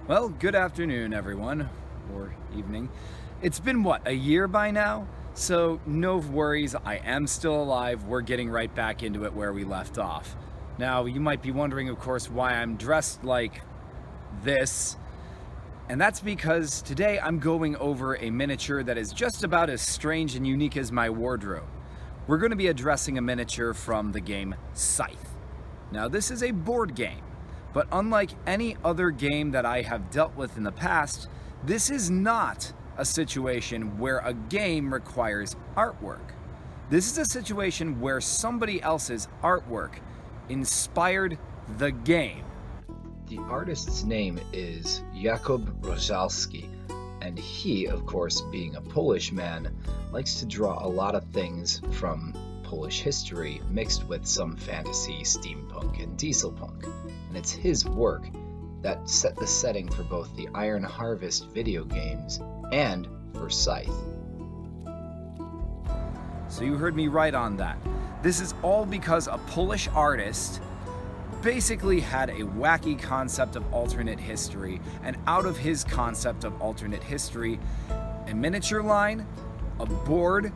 Well, good afternoon, everyone, or evening. It's been, what, a year by now? So, no worries, I am still alive. We're getting right back into it where we left off. Now, you might be wondering, of course, why I'm dressed like this. And that's because today I'm going over a miniature that is just about as strange and unique as my wardrobe. We're going to be addressing a miniature from the game Scythe. Now, this is a board game. But unlike any other game that I have dealt with in the past, this is not a situation where a game requires artwork. This is a situation where somebody else's artwork inspired the game. The artist's name is Jakub Rogalski, and he, of course, being a Polish man, likes to draw a lot of things from Polish history mixed with some fantasy, steampunk, and dieselpunk. And it's his work that set the setting for both the Iron Harvest video games and for Scythe. So you heard me right on that. This is all because a Polish artist basically had a wacky concept of alternate history, and out of his concept of alternate history, a miniature line, a board,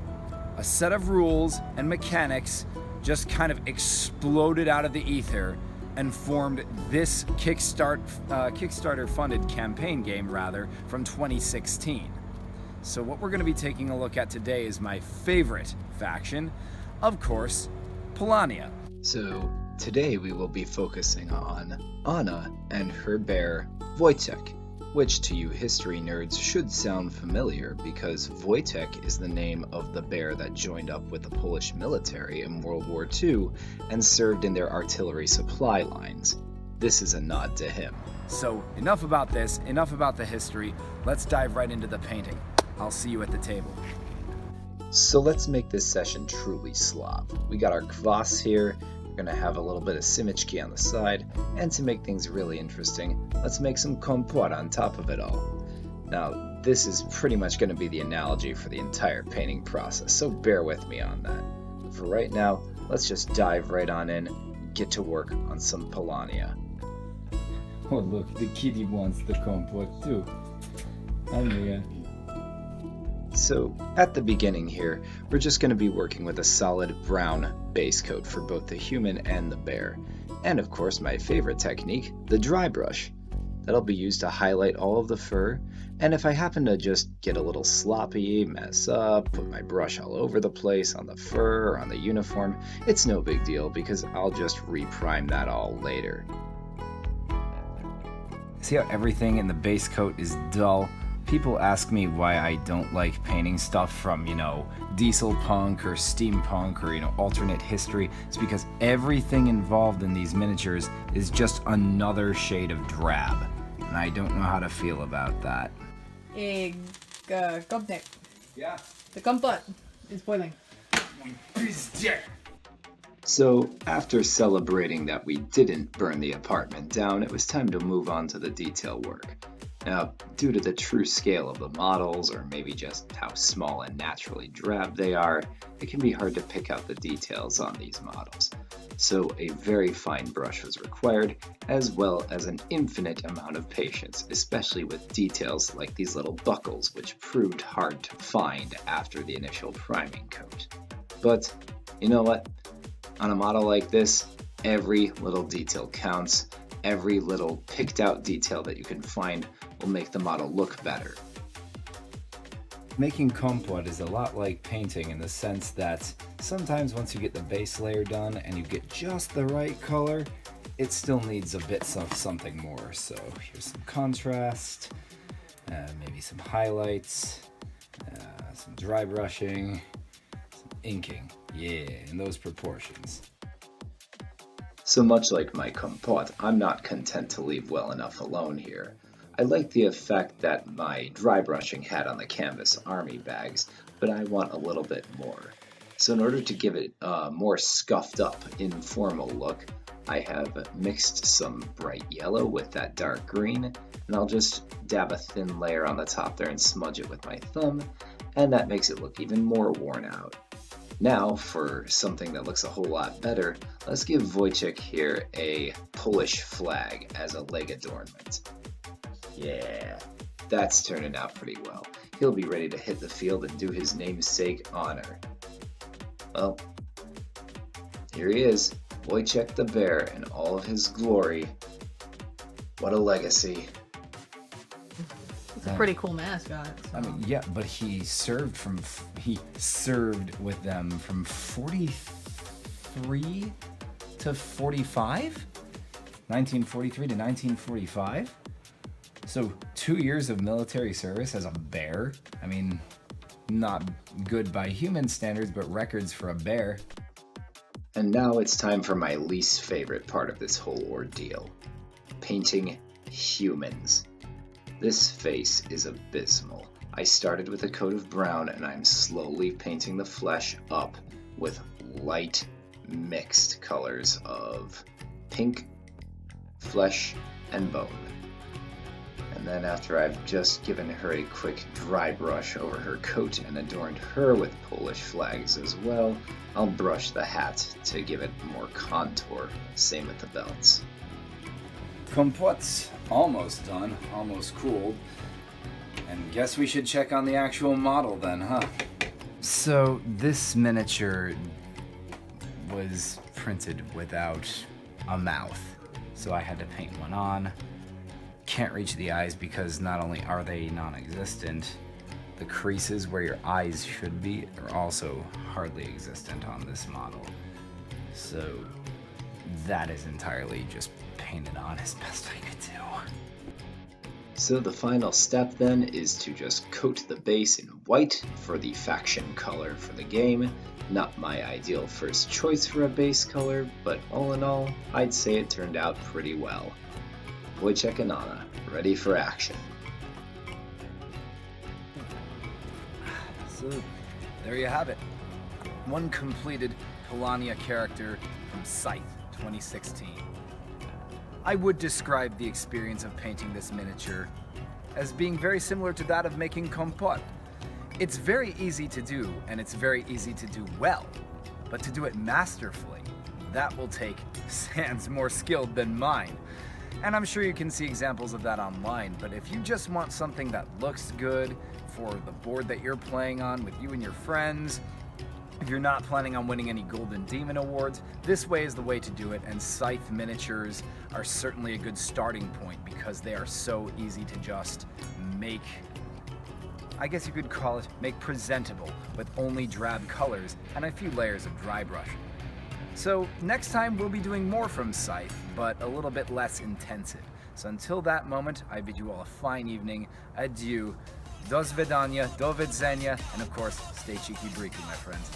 a set of rules and mechanics just kind of exploded out of the ether and formed this Kickstarter funded campaign game from 2016. So what we're going to be taking a look at today is my favorite faction, of course, POLANIA. So today we will be focusing on Anna and her bear Wojtek, which to you history nerds should sound familiar because Wojtek is the name of the bear that joined up with the Polish military in World War II and served in their artillery supply lines. This is a nod to him. So enough about this, enough about the history, let's dive right into the painting. I'll see you at the table. So let's make this session truly Slav. We got our kvass here. We're going to have a little bit of simichki on the side, and to make things really interesting, let's make some kompot on top of it all. Now, this is pretty much going to be the analogy for the entire painting process, so bear with me on that. But for right now, let's just dive right on in and get to work on some POLANIA. Oh look, the kitty wants the kompot too. Anya. So, at the beginning here, we're just going to be working with a solid brown base coat for both the human and the bear. And of course, my favorite technique, the dry brush. That'll be used to highlight all of the fur, and if I happen to just get a little sloppy, mess up, put my brush all over the place on the fur or on the uniform, it's no big deal because I'll just reprime that all later. See how everything in the base coat is dull? People ask me why I don't like painting stuff from, diesel punk or steampunk or, alternate history. It's because everything involved in these miniatures is just another shade of drab. And I don't know how to feel about that. Goblin. Yeah. The kompot is boiling. So, after celebrating that we didn't burn the apartment down, it was time to move on to the detail work. Now, due to the true scale of the models, or maybe just how small and naturally drab they are, it can be hard to pick out the details on these models. So a very fine brush was required, as well as an infinite amount of patience, especially with details like these little buckles, which proved hard to find after the initial priming coat. But, you know what? On a model like this, every little detail counts. Every little picked out detail that you can find will make the model look better. Making kompot is a lot like painting in the sense that sometimes once you get the base layer done and you get just the right color, it still needs a bit of something more. So here's some contrast, maybe some highlights, some dry brushing, some inking. Yeah, in those proportions. So much like my kompot, I'm not content to leave well enough alone here. I like the effect that my dry brushing had on the canvas army bags, but I want a little bit more. So in order to give it a more scuffed up, informal look, I have mixed some bright yellow with that dark green, and I'll just dab a thin layer on the top there and smudge it with my thumb, and that makes it look even more worn out. Now, for something that looks a whole lot better, let's give Wojtek here a Polish flag as a leg adornment. Yeah, that's turning out pretty well. He'll be ready to hit the field and do his namesake honor. Well, here he is, Wojtek the Bear in all of his glory. What a legacy. It's a pretty cool mascot. So. I mean, yeah, but he served with them from 43 to 45? 1943 to 1945? So 2 years of military service as a bear? I mean, not good by human standards, but records for a bear. And now it's time for my least favorite part of this whole ordeal. Painting humans. This face is abysmal. I started with a coat of brown and I'm slowly painting the flesh up with light mixed colors of pink, flesh, and bone. And then after I've just given her a quick dry brush over her coat and adorned her with Polish flags as well, I'll brush the hat to give it more contour, same with the belts. Kompot's almost done, almost cooled. And guess we should check on the actual model then, huh? So this miniature was printed without a mouth, so I had to paint one on. Can't reach the eyes because not only are they non-existent, the creases where your eyes should be are also hardly existent on this model. So that is entirely just painted on as best I could do. So the final step then is to just coat the base in white for the faction color for the game. Not my ideal first choice for a base color, but all in all, I'd say it turned out pretty well. Wojtek and Anna, ready for action. So there you have it. One completed POLANIA character from Scythe 2016. I would describe the experience of painting this miniature as being very similar to that of making kompot. It's very easy to do, and it's very easy to do well, but to do it masterfully, that will take hands more skilled than mine. And I'm sure you can see examples of that online, but if you just want something that looks good for the board that you're playing on with you and your friends, if you're not planning on winning any Golden Demon Awards, this way is the way to do it, and Scythe miniatures are certainly a good starting point because they are so easy to just make, I guess you could call it, make presentable with only drab colors and a few layers of dry brush. So next time we'll be doing more from Scythe, but a little bit less intensive. So until that moment, I bid you all a fine evening. Adieu. Do svidania, do widzenia, and of course, stay cheeky breeky, my friends.